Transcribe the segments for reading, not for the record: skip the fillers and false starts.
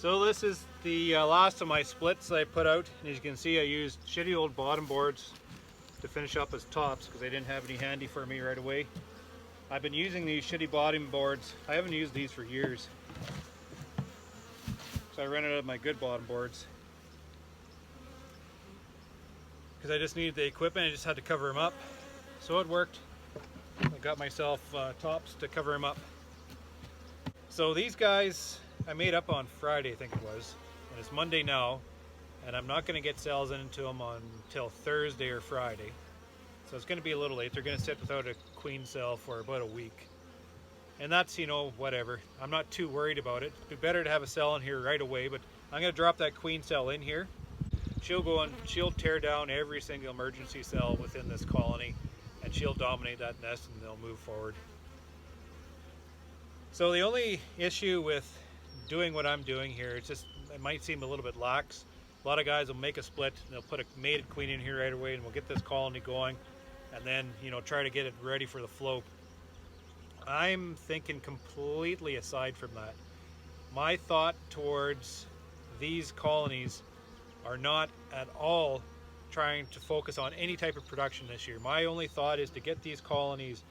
So this is the last of my splits I put out, and as you can see I used shitty old bottom boards to finish up as tops because I didn't have any handy for me right away. I've been using these shitty bottom boards. I haven't used these for years, so I ran out of my good bottom boards because I just needed the equipment. I just had to cover them up, so it worked. I got myself tops to cover them up. So these guys I made up on Friday, I think it was, and it's Monday now, and I'm not going to get sales into them until Thursday or Friday. So it's going to be a little late. They're going to sit without a queen cell for about a week. And that's, you know, whatever. I'm not too worried about it. It'd be better to have a cell in here right away, but I'm going to drop that queen cell in here. She'll go and she'll tear down every single emergency cell within this colony, and she'll dominate that nest and they'll move forward. So the only issue with doing what I'm doing here, it's just, it might seem a little bit lax. A lot of guys will make a split, and they'll put a mated queen in here right away, and we'll get this colony going, and then, you know, try to get it ready for the flow. I'm thinking completely aside from that. My thought towards these colonies are not at all trying to focus on any type of production this year. My only thought is to get these colonies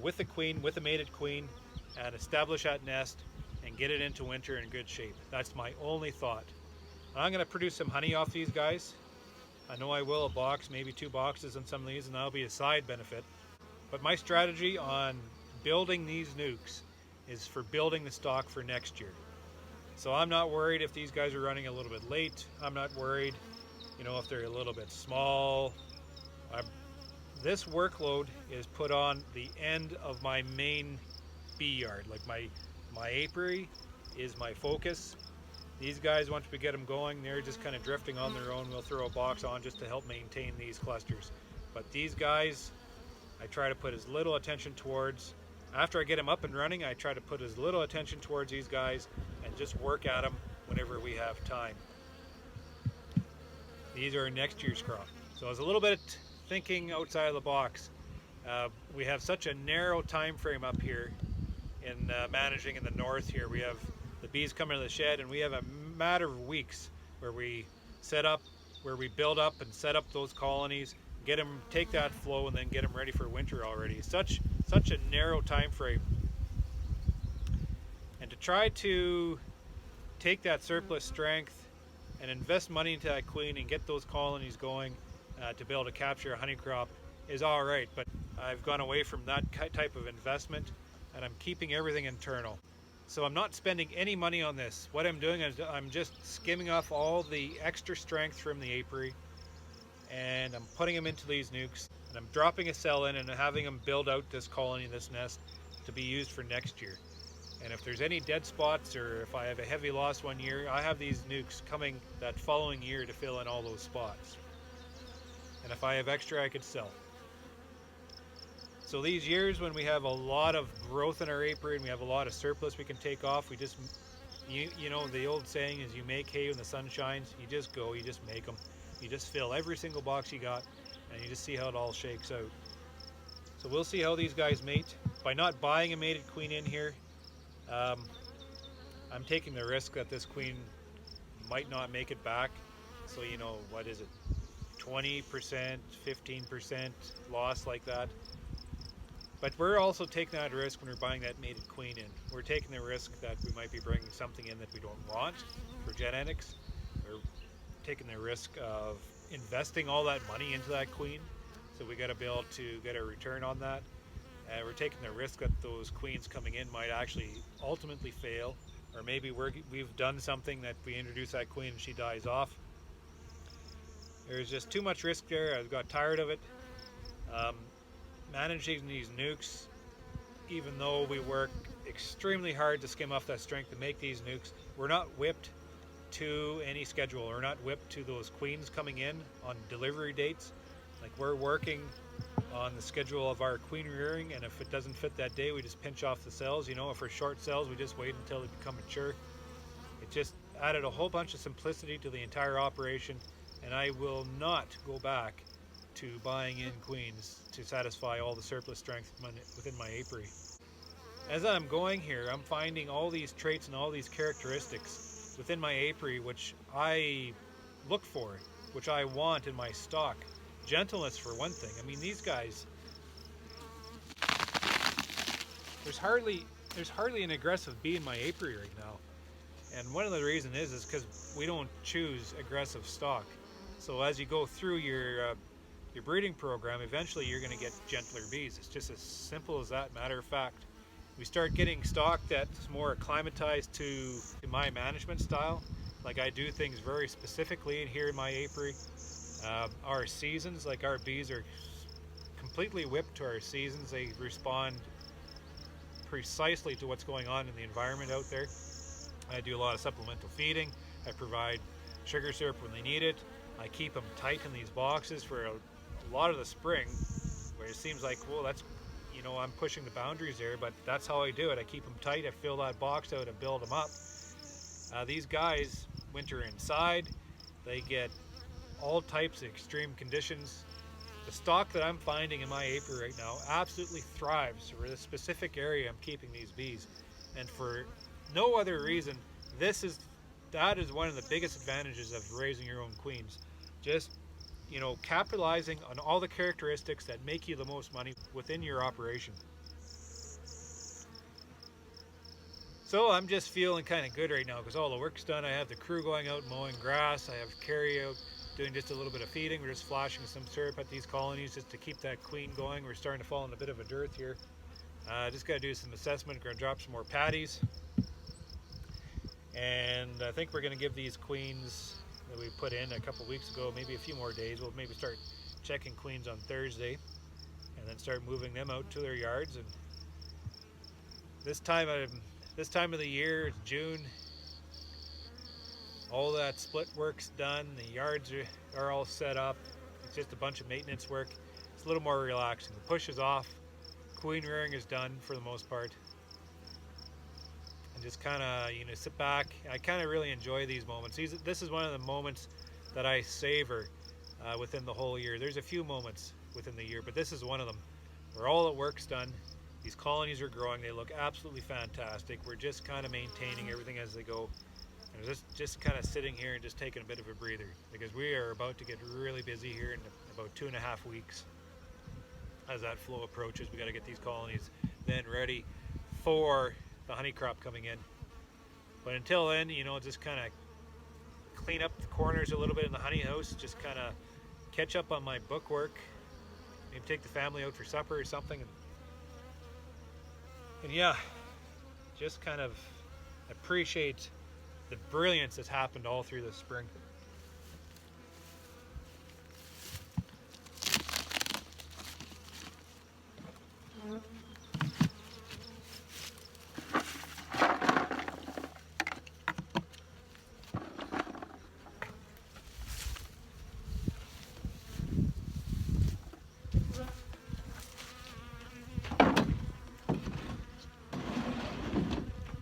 with the queen, with a mated queen, and establish that nest and get it into winter in good shape. That's my only thought. I'm going to produce some honey off these guys. I know I will, a box, maybe 2 boxes on some of these, and that'll be a side benefit. But my strategy on building these nukes is for building the stock for next year. So I'm not worried if these guys are running a little bit late. I'm not worried, you know, if they're a little bit small. This workload is put on the end of my main bee yard. Like my apiary is my focus. These guys, once we get them going, they're just kind of drifting on their own. We'll throw a box on just to help maintain these clusters. But these guys, I try to put as little attention towards. After I get them up and running, I try to put as little attention towards these guys and just work at them whenever we have time. These are next year's crop. So I was a little bit thinking outside of the box. We have such a narrow time frame up here in managing in the north here. We have the bees coming to the shed, and we have a matter of weeks where we set up, where we build up and set up those colonies, get them, take that flow, and then get them ready for winter already. Such a narrow time frame. And to try to take that surplus strength and invest money into that queen and get those colonies going to be able to capture a honey crop is all right, but I've gone away from that type of investment, and I'm keeping everything internal. So I'm not spending any money on this. What I'm doing is I'm just skimming off all the extra strength from the apiary, and I'm putting them into these nukes, and I'm dropping a cell in and having them build out this colony, this nest, to be used for next year. And if there's any dead spots, or if I have a heavy loss one year, I have these nukes coming that following year to fill in all those spots. And if I have extra, I could sell. So these years when we have a lot of growth in our apiary and we have a lot of surplus we can take off, we just, you know, the old saying is you make hay when the sun shines. You just go, you just make them. You just fill every single box you got, and you just see how it all shakes out. So we'll see how these guys mate. By not buying a mated queen in here, I'm taking the risk that this queen might not make it back. So, you know, what is it, 20%, 15% loss like that. But we're also taking that risk when we're buying that mated queen in. We're taking the risk that we might be bringing something in that we don't want for genetics. We're taking the risk of investing all that money into that queen, so we got to be able to get a return on that. And we're taking the risk that those queens coming in might actually ultimately fail, or maybe we've done something that we introduce that queen and she dies off. There's just too much risk there. I've got tired of it. Managing these nukes, even though we work extremely hard to skim off that strength to make these nukes, we're not whipped to any schedule. We're not whipped to those queens coming in on delivery dates. Like, we're working on the schedule of our queen rearing, and if it doesn't fit that day, we just pinch off the cells. You know, if we're short cells, we just wait until they become mature. It just added a whole bunch of simplicity to the entire operation, and I will not go back to buying in queens to satisfy all the surplus strength within my apiary. As I'm going here, I'm finding all these traits and all these characteristics within my apiary, which I look for, which I want in my stock. Gentleness for one thing. I mean, these guys, there's hardly an aggressive bee in my apiary right now. And one of the reasons is because we don't choose aggressive stock. So as you go through your breeding program, eventually you're going to get gentler bees. It's just as simple as that. Matter of fact, we start getting stock that's more acclimatized to my management style. Like I do things very specifically in here in my apiary. Our seasons, like our bees are completely whipped to our seasons. They respond precisely to what's going on in the environment out there. I do a lot of supplemental feeding. I provide sugar syrup when they need it. I keep them tight in these boxes for a lot of the spring, where it seems like, well, that's, you know, I'm pushing the boundaries there, but that's how I do it. I keep them tight. I fill that box out and build them up. These guys winter inside. They get all types of extreme conditions. The stock that I'm finding in my apiary right now absolutely thrives for the specific area I'm keeping these bees, and for no other reason. That is one of the biggest advantages of raising your own queens. Just, you know, capitalizing on all the characteristics that make you the most money within your operation. So I'm just feeling kind of good right now because all the work's done. I have the crew going out mowing grass. I have Carrie out doing just a little bit of feeding. We're just flashing some syrup at these colonies just to keep that queen going. We're starting to fall in a bit of a dearth here. Just got to do some assessment. We're going to drop some more patties. And I think we're going to give these queens that we put in a couple weeks ago maybe a few more days. We'll maybe start checking queens on Thursday and then start moving them out to their yards. And this time of the year, it's June, all that split work's done, the yards are all set up. It's just a bunch of maintenance work. It's a little more relaxing. The push is off, queen rearing is done for the most part, and just kind of, you know, sit back. I kind of really enjoy these moments. This is one of the moments that I savor within the whole year. There's a few moments within the year, but this is one of them where all the work's done. These colonies are growing. They look absolutely fantastic. We're just kind of maintaining everything as they go. And just kind of sitting here and just taking a bit of a breather, because we are about to get really busy here in about 2.5 weeks. As that flow approaches, we got to get these colonies then ready for the honey crop coming in. But until then, you know, just kind of clean up the corners a little bit in the honey house, just kind of catch up on my book work, maybe take the family out for supper or something, and yeah, just kind of appreciate the brilliance that's happened all through the spring.